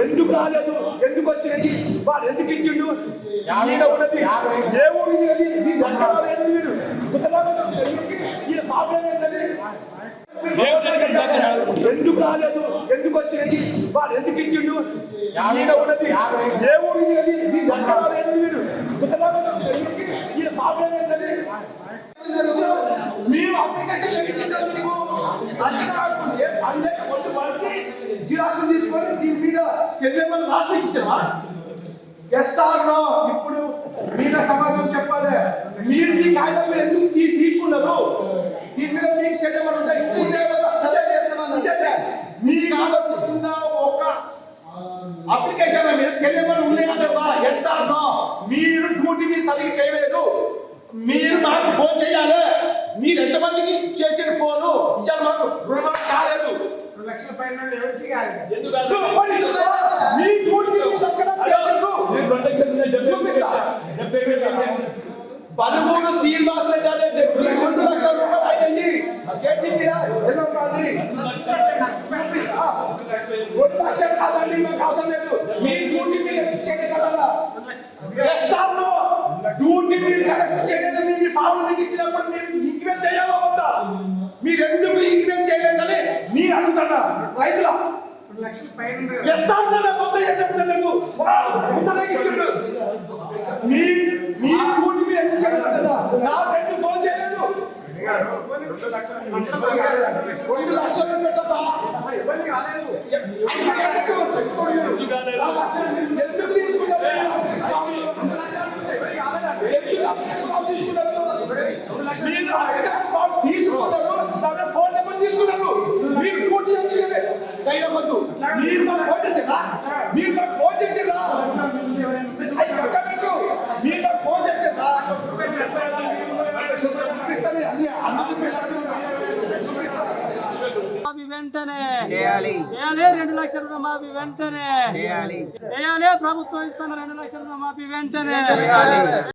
ఎందుకు రాలేదు, ఎందుకు వచ్చినది, వాడు ఎందుకు ఇచ్చిండు, ఈయన ఉన్నది ఏ ఊరు ఉన్నది, నీకు ఎక్కడ లేదు, వీడు ఈయన పాపం ఏంటది, ఎందుకు రాలేదు, ఎందుకు వచ్చినది, వాడు ఎందుకు ఇచ్చిండు, ఈయన ఉన్నది ఏ ఊరు ఉన్నది, నీకు ఎక్కడ లేదు, వీడు ఈయన పాపం ఏంటది. మేము అప్లికేషన్ జిరాక్స్ తీసుకొని దీని మీద సెల్లేమని రాసి ఇచ్చామా? Yes or no? ఇప్పుడు మీద సమాధానం చెప్పాలి. మీరు ఈ కాగితం ఎందుకు తీసుకున్నారు? దీని మీద మీకు సెల్లేమని ఉంటాయి. మీ కావాల్సిన ఒక అప్లికేషన్ మీద సెల్లేమని ఉన్నాయా లేవా? Yes or no? మీరు డ్యూటీ మీద సరిగ్గా చేయలేదు, మీరు మాకు ఫోన్ చేయాలి. మీరు ఎంతమందికి చేసిన ఫోను ఇచ్చారు? మాకు రుణమాఫీ కాలేదు, 2 లక్షల పైన ఎవరికి కాలేదు. బలుగూరు శ్రీనివాస్ రెడ్డి అనేది 2 లక్షల రూపాయలు అయినాయి. 2 లక్షలు కాదండి, మాకు అవసరం లేదు. మీ డ్యూటీ మీరు చేయలేదు కదా? Yes or no? డ్యూటీ మీరు కరెక్ట్ చేయలేదు. మీరు ఫామ్ ఇచ్చినప్పుడు మీరు ఇంక్రిమెంట్ చేయాలా వద్దా? మీరు ఎందుకు ఇంక్రిమెంట్ చేయలేదని మీరు అడుగుతున్నా రైతుల. 2 లక్షల పైన ఎస్ ఆర్ నో? మొత్తం ఏం చెప్తలేదు, ముందరే ఇచ్చిండు. మీ డ్యూటీ మీరు ఎందుకు చేయలేదు? నాకైతే ఫోన్ చేయలేదు. 2 లక్షలు పెట్టబ్బా, ఎందుకు తీసుకున్నారు? తీసుకున్నారు, ఫోన్ నెంబర్ తీసుకున్నారు. మీరు డ్యూటీ ధైర్యం వద్దు. మీరు మాకు ఫోన్ చేసిరా? మీరు మాకు ఫోన్ చేసిరా? మీరు నాకు ఫోన్ చేసిరా? వెంటనే చేయాలి 2 లక్షల రుణమాఫీ వెంటనే చేయాలి. ప్రభుత్వం ఇస్తున్న 2 లక్షల రుణమాఫీ వెంటనే.